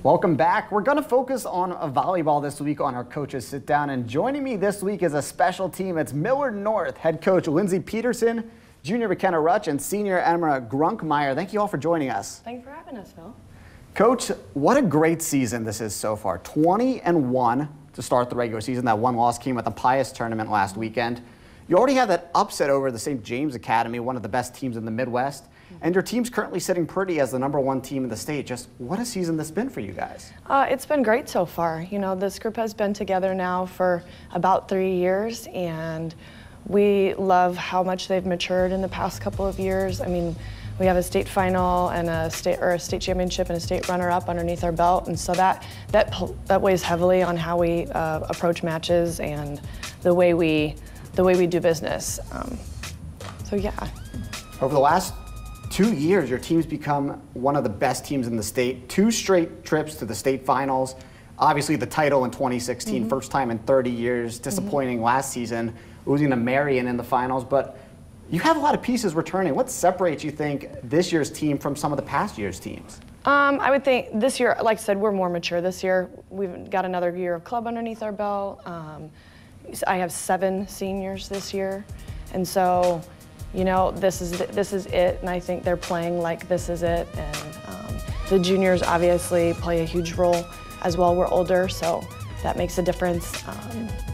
Welcome back. We're going to focus on volleyball this week on our coaches sit down. And joining me this week is a special team. It's Millard North head coach Lindsay Peterson, junior McKenna Rutch, and senior Emma Grunkmeyer. Thank you all for joining us. Thanks for having us, Phil. Coach, what a great season this is so far. 20-1 to start the regular season. That one loss came at the Pius tournament last weekend. You already have that upset over the St. James Academy, one of the best teams in the Midwest. And your team's currently sitting pretty as the #1 team in the state. Just what a season this been for you guys. It's been great so far. You know, this group has been together now for about 3 years, and we love how much they've matured in the past couple of years. I mean, we have a state final and a state championship and a state runner-up underneath our belt, and so that weighs heavily on how we approach matches and the way we do business. So yeah. Over the last 2 years, your team's become one of the best teams in the state. 2 straight trips to the state finals. Obviously the title in 2016, first time in 30 years. Disappointing last season, losing to Marion in the finals, but you have a lot of pieces returning. What separates, you think, this year's team from some of the past year's teams? I would think this year, like I said, we're more mature this year. We've got another year of club underneath our belt. I have 7 seniors this year, and so, you know, this is it, and I think they're playing like this is it. And the juniors obviously play a huge role as well. We're older, so that makes a difference.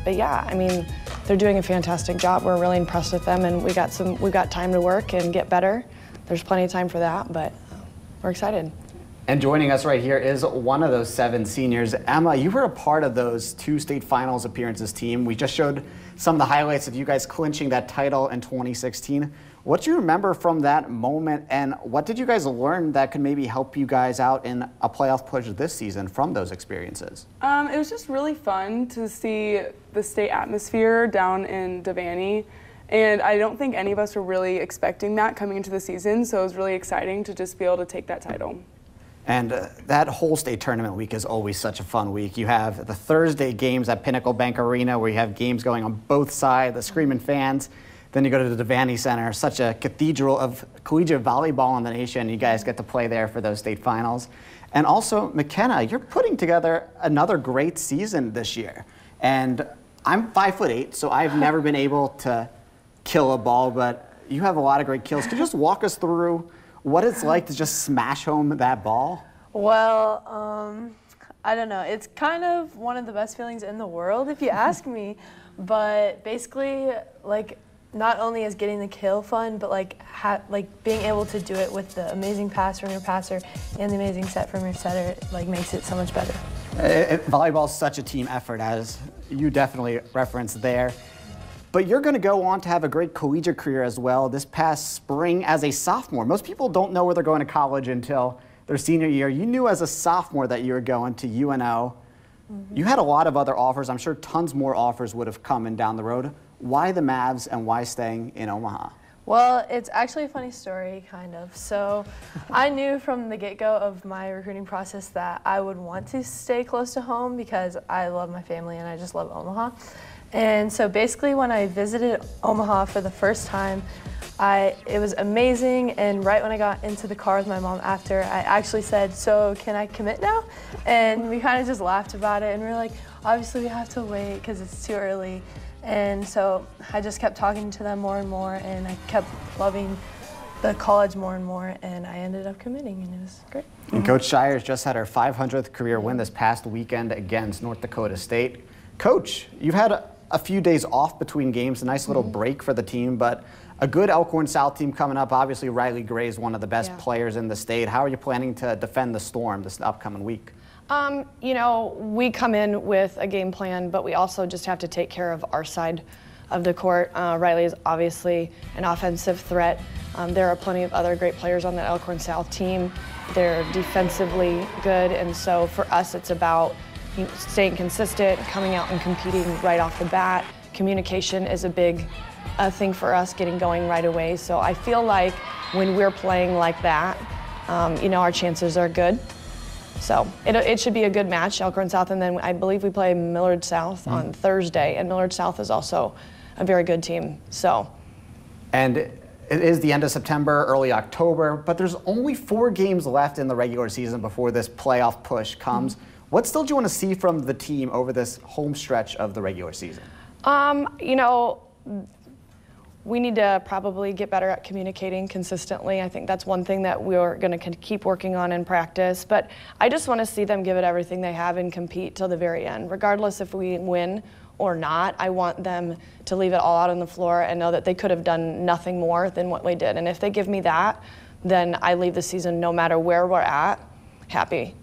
But yeah, I mean, they're doing a fantastic job. We're really impressed with them, and we've got time to work and get better. There's plenty of time for that, but we're excited. And joining us right here is one of those 7 seniors. Emma, you were a part of those 2 state finals appearances team. We just showed some of the highlights of you guys clinching that title in 2016. What do you remember from that moment, and what did you guys learn that could maybe help you guys out in a playoff push this season from those experiences? It was just really fun to see the state atmosphere down in Devaney. And I don't think any of us were really expecting that coming into the season, so it was really exciting to just be able to take that title. And that whole state tournament week is always such a fun week. You have the Thursday games at Pinnacle Bank Arena where you have games going on both sides, the screaming fans. Then you go to the Devaney Center, such a cathedral of collegiate volleyball in the nation. You guys get to play there for those state finals. And also, McKenna, you're putting together another great season this year. And I'm 5'8", so I've never been able to kill a ball, but you have a lot of great kills. Could you just walk us through what it's like to just smash home that ball? Well, I don't know. It's kind of one of the best feelings in the world, if you ask me. But basically, like, not only is getting the kill fun, but like being able to do it with the amazing pass from your passer and the amazing set from your setter, like, makes it so much better. Volleyball is such a team effort, as you definitely referenced there. But you're going to go on to have a great collegiate career as well this past spring as a sophomore. Most people don't know where they're going to college until their senior year. You knew as a sophomore that you were going to UNO. You had a lot of other offers. I'm sure tons more offers would have come in down the road. Why the Mavs and why staying in Omaha? Well, it's actually a funny story, kind of. So I knew from the get-go of my recruiting process that I would want to stay close to home because I love my family and I just love Omaha. And so basically when I visited Omaha for the first time, it was amazing, and right when I got into the car with my mom after, I actually said, "So can I commit now?" And we kind of just laughed about it, and we were like, obviously we have to wait because it's too early. And so I just kept talking to them more and more, and I kept loving the college more and more, and I ended up committing, and it was great. And Coach Shires just had her 500th career win this past weekend against North Dakota State. Coach, you've had a few days off between games, a nice little break for the team, but a good Elkhorn South team coming up. Obviously, Riley Gray is one of the best players in the state. How are you planning to defend the Storm this upcoming week? You know, we come in with a game plan, but we also just have to take care of our side of the court. Riley is obviously an offensive threat. There are plenty of other great players on that Elkhorn South team. They're defensively good, and so for us, it's about staying consistent, coming out and competing right off the bat. Communication is a big thing for us, getting going right away. So I feel like when we're playing like that, you know, our chances are good. So it should be a good match, Elkhorn South, and then I believe we play Millard South on Thursday, and Millard South is also a very good team. So. And It is the end of September, early October, but there's only 4 games left in the regular season before this playoff push comes. What still do you want to see from the team over this home stretch of the regular season? You know, we need to probably get better at communicating consistently. I think that's one thing that we're going to keep working on in practice. But I just want to see them give it everything they have and compete till the very end. Regardless if we win or not, I want them to leave it all out on the floor and know that they could have done nothing more than what we did. And if they give me that, then I leave the season, no matter where we're at, happy.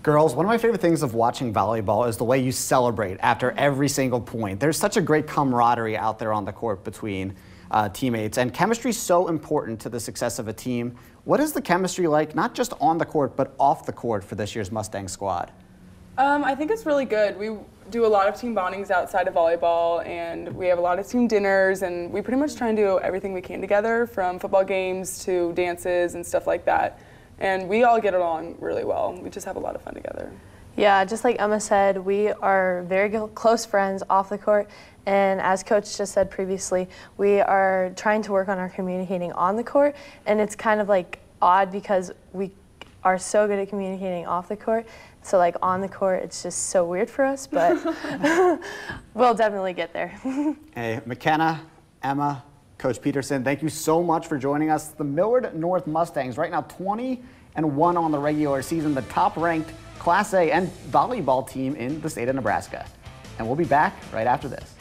Girls, one of my favorite things of watching volleyball is the way you celebrate after every single point. There's such a great camaraderie out there on the court between teammates, and chemistry is so important to the success of a team. What is the chemistry like, not just on the court, but off the court for this year's Mustang squad? I think it's really good. We do a lot of team bondings outside of volleyball, and we have a lot of team dinners, and we pretty much try and do everything we can together, from football games to dances and stuff like that. And we all get along really well. We just have a lot of fun together. Yeah, just like Emma said, we are very close friends off the court, and as Coach just said previously, we are trying to work on our communicating on the court, and it's kind of like odd because we are so good at communicating off the court. So like on the court, it's just so weird for us, but we'll definitely get there. Hey, McKenna, Emma, Coach Peterson, thank you so much for joining us. The Millard North Mustangs, right now 20-1 on the regular season, the top-ranked Class A and volleyball team in the state of Nebraska. And we'll be back right after this.